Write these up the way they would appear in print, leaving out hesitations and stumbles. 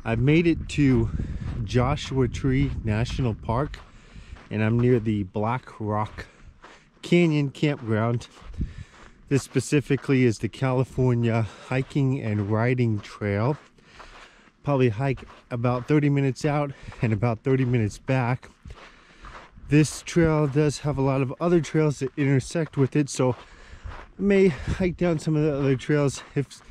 I've made it to Joshua Tree National Park, and I'm near the Black Rock Canyon campground. This specifically is the California Hiking and Riding Trail. Probably hike about 30 minutes out and about 30 minutes back. This trail does have a lot of other trails that intersect with it, so I may hike down some of the other trails if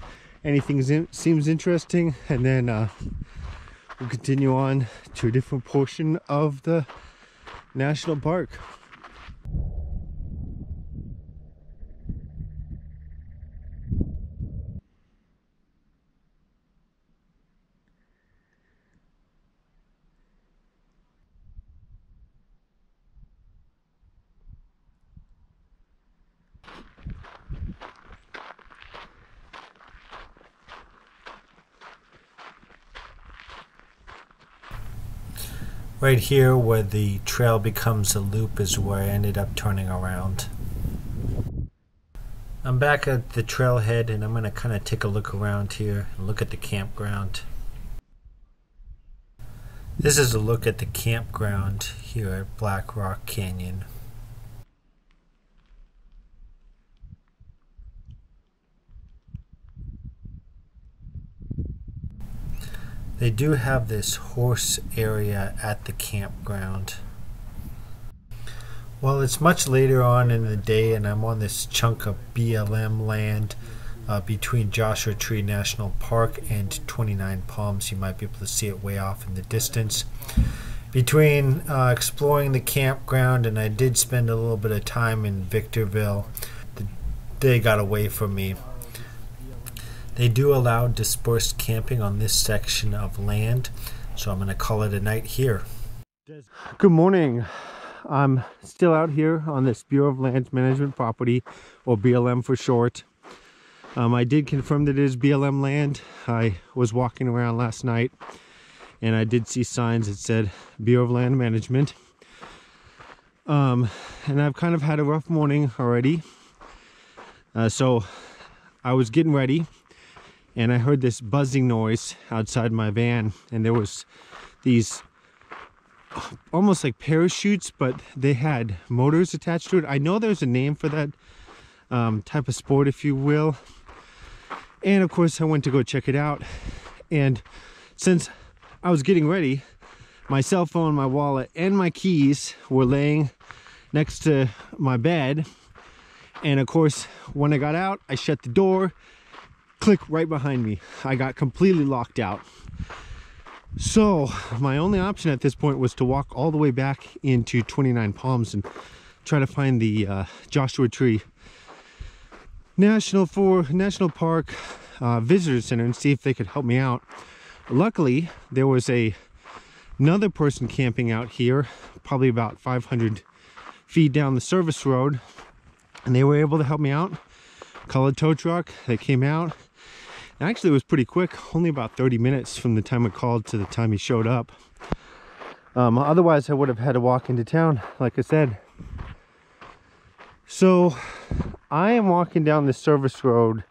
anything seems interesting, and then we'll continue on to a different portion of the national park. Right here where the trail becomes a loop is where I ended up turning around. I'm back at the trailhead, and I'm going to kind of take a look around here and look at the campground. This is a look at the campground here at Black Rock Canyon. They do have this horse area at the campground. Well, it's much later on in the day, and I'm on this chunk of BLM land between Joshua Tree National Park and 29 Palms. You might be able to see it way off in the distance. Between exploring the campground, and I did spend a little bit of time in Victorville, the day got away from me. They do allow dispersed camping on this section of land, so I'm going to call it a night here. Good morning. I'm still out here on this Bureau of Land Management property, or BLM for short. I did confirm that it is BLM land. I was walking around last night, and I did see signs that said Bureau of Land Management. And I've kind of had a rough morning already. So I was getting ready, and I heard this buzzing noise outside my van, and there was these almost like parachutes, but they had motors attached to it. I know there's a name for that type of sport, if you will. And of course I went to go check it out, and since I was getting ready, my cell phone, my wallet, and my keys were laying next to my bed. And of course, when I got out, I shut the door. Click right behind me. I got completely locked out. So my only option at this point was to walk all the way back into 29 Palms and try to find the Joshua Tree National Park Visitor Center and see if they could help me out. Luckily, there was another person camping out here, probably about 500 feet down the service road, and they were able to help me out. Called a tow truck. They came out. Actually, it was pretty quick, only about 30 minutes from the time I called to the time he showed up. Otherwise, I would have had to walk into town, like I said. So, I am walking down this service road.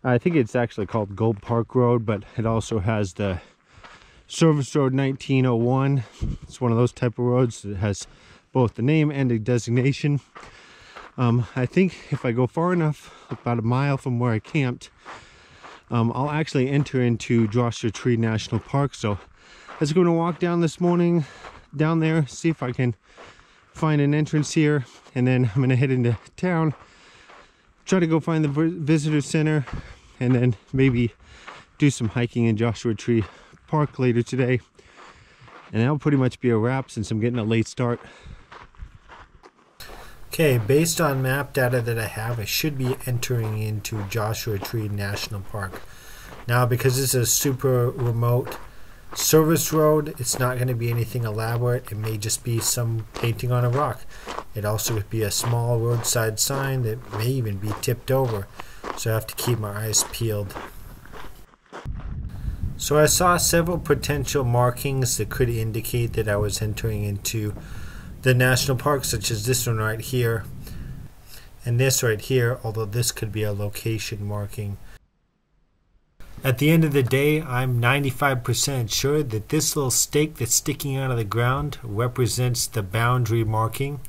I think it's actually called Gold Park Road, but it also has the Service Road 1901. It's one of those type of roads that has both the name and a designation. I think if I go far enough, about a mile from where I camped, I'll actually enter into Joshua Tree National Park. So I was going to walk down this morning, down there, see if I can find an entrance here, and then I'm going to head into town, try to go find the visitor center, and then maybe do some hiking in Joshua Tree Park later today. And that'll pretty much be a wrap since I'm getting a late start. Okay, based on map data that I have, I should be entering into Joshua Tree National Park. Now, because this is a super remote service road, it's not going to be anything elaborate. It may just be some painting on a rock. It also could be a small roadside sign that may even be tipped over. So I have to keep my eyes peeled. So I saw several potential markings that could indicate that I was entering into the national park, such as this one right here and this right here, although this could be a location marking. At the end of the day, I'm 95% sure that this little stake that's sticking out of the ground represents the boundary marking.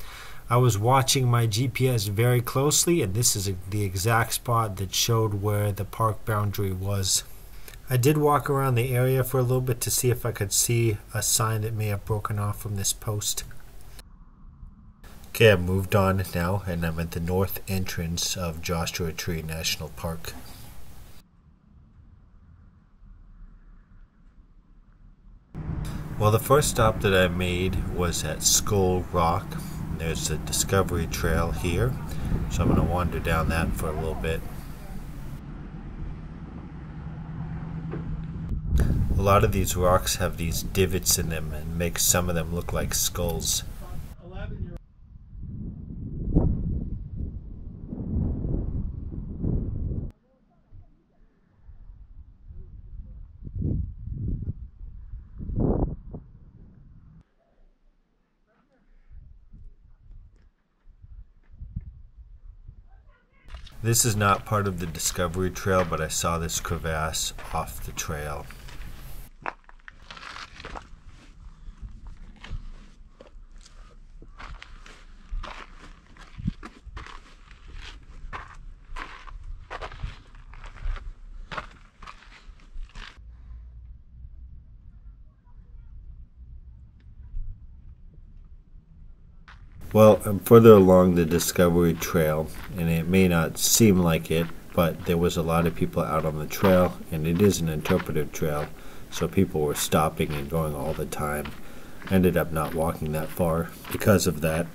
I was watching my GPS very closely, and this is the exact spot that showed where the park boundary was. I did walk around the area for a little bit to see if I could see a sign that may have broken off from this post. Okay, I've moved on now, and I'm at the north entrance of Joshua Tree National Park. Well, the first stop that I made was at Skull Rock. There's a Discovery Trail here, so I'm going to wander down that for a little bit. A lot of these rocks have these divots in them and makes some of them look like skulls. This is not part of the Discovery Trail, but I saw this crevasse off the trail. Well, I'm further along the Discovery Trail, and it may not seem like it, but there was a lot of people out on the trail, and it is an interpretive trail, so people were stopping and going all the time. I ended up not walking that far because of that.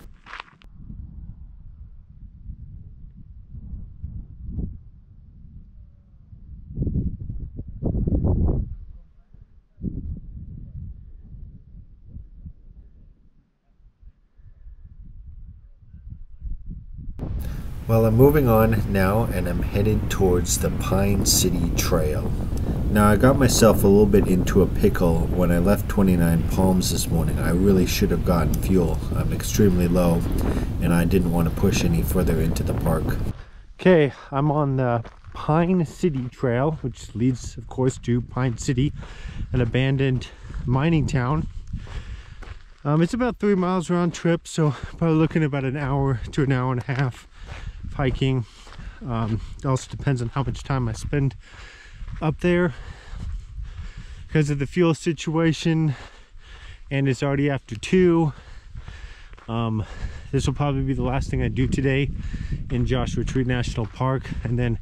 Well, I'm moving on now, and I'm headed towards the Pine City Trail. Now, I got myself a little bit into a pickle when I left 29 Palms this morning. I really should have gotten fuel. I'm extremely low, and I didn't want to push any further into the park. Okay, I'm on the Pine City Trail, which leads, of course, to Pine City, an abandoned mining town. It's about 3 miles round trip, so probably looking at about an hour to an hour and a half hiking. It also depends on how much time I spend up there because of the fuel situation, and it's already after 2. This will probably be the last thing I do today in Joshua Tree National Park, and then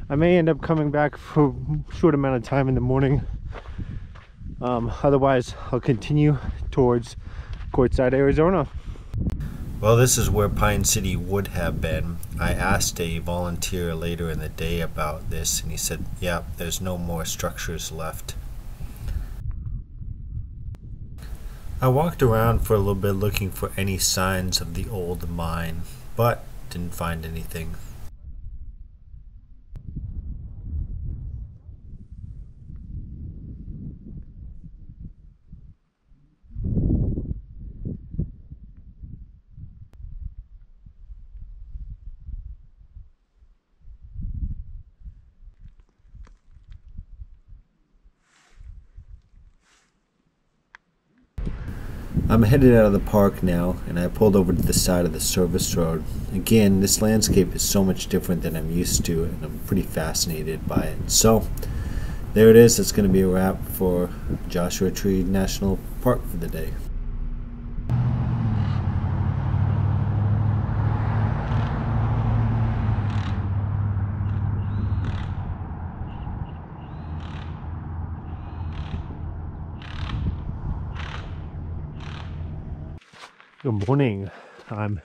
I may end up coming back for a short amount of time in the morning. Otherwise, I'll continue towards Quartzsite, Arizona. Well, this is where Pine City would have been. I asked a volunteer later in the day about this, and he said, yeah, there's no more structures left. I walked around for a little bit looking for any signs of the old mine, but didn't find anything. I'm headed out of the park now, and I pulled over to the side of the service road. Again, this landscape is so much different than I'm used to, and I'm pretty fascinated by it. So, there it is. That's going to be a wrap for Joshua Tree National Park for the day. Good morning. I'm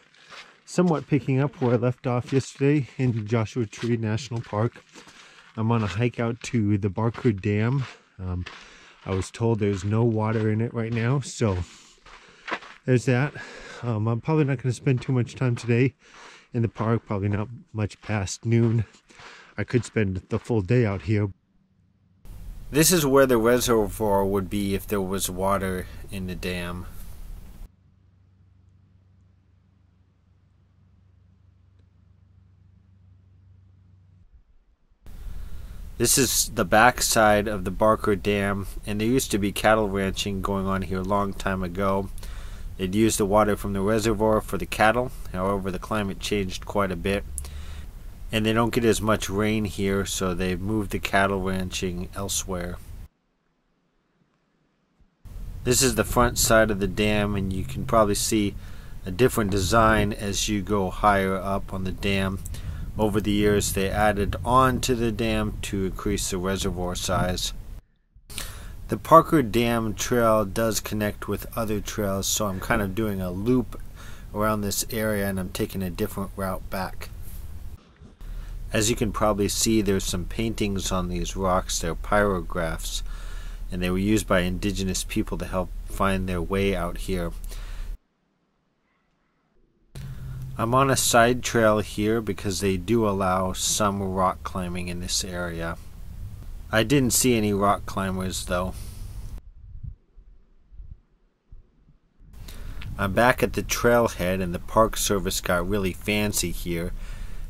somewhat picking up where I left off yesterday in Joshua Tree National Park. I'm on a hike out to the Barker Dam. I was told there's no water in it right now, so there's that. I'm probably not going to spend too much time today in the park, probably not much past noon. I could spend the full day out here. This is where the reservoir would be if there was water in the dam. This is the back side of the Barker Dam, and there used to be cattle ranching going on here a long time ago. They'd use the water from the reservoir for the cattle. However, the climate changed quite a bit, and they don't get as much rain here, so they've moved the cattle ranching elsewhere. This is the front side of the dam, and you can probably see a different design as you go higher up on the dam. Over the years, they added on to the dam to increase the reservoir size. The Parker Dam Trail does connect with other trails, so I'm kind of doing a loop around this area, and I'm taking a different route back. As you can probably see, there's some paintings on these rocks. They're pyrographs, and they were used by indigenous people to help find their way out here. I'm on a side trail here because they do allow some rock climbing in this area. I didn't see any rock climbers though. I'm back at the trailhead, and the Park Service got really fancy here.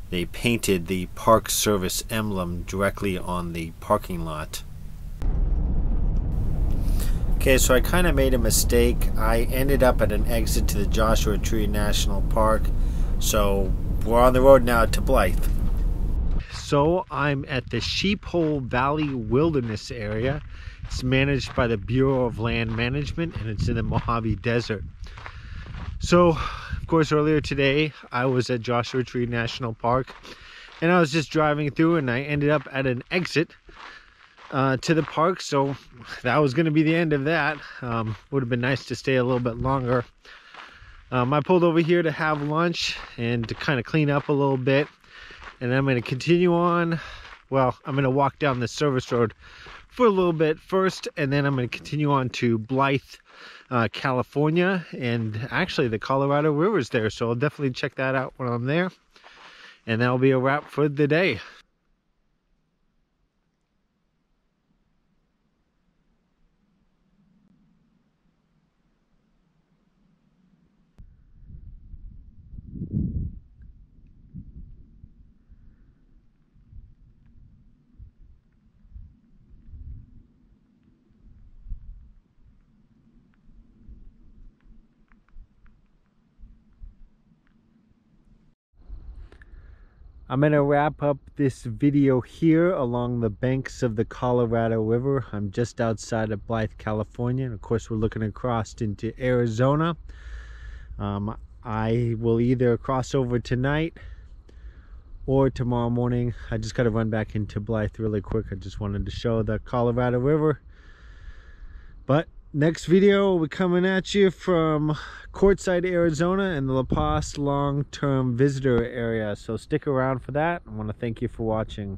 They painted the Park Service emblem directly on the parking lot. Okay, so I kind of made a mistake. I ended up at an exit to the Joshua Tree National Park. So we're on the road now to Blythe. So I'm at the Sheephole Valley Wilderness area. It's managed by the Bureau of Land Management, and it's in the Mojave Desert. So, of course, earlier today I was at Joshua Tree National Park, and I was just driving through, and I ended up at an exit to the park. So that was going to be the end of that. Would have been nice to stay a little bit longer. I pulled over here to have lunch and to kind of clean up a little bit, and I'm going to continue on. Well, I'm going to walk down the service road for a little bit first, and then I'm going to continue on to Blythe, California, and actually the Colorado River's there, so I'll definitely check that out when I'm there, and that'll be a wrap for the day. I'm going to wrap up this video here along the banks of the Colorado River. I'm just outside of Blythe, California, and of course we're looking across into Arizona. I will either cross over tonight or tomorrow morning. I just got to run back into Blythe really quick. I just wanted to show the Colorado River. But next video will be coming at you from Quartzsite, Arizona, and the La Paz long-term visitor area. So stick around for that. I want to thank you for watching.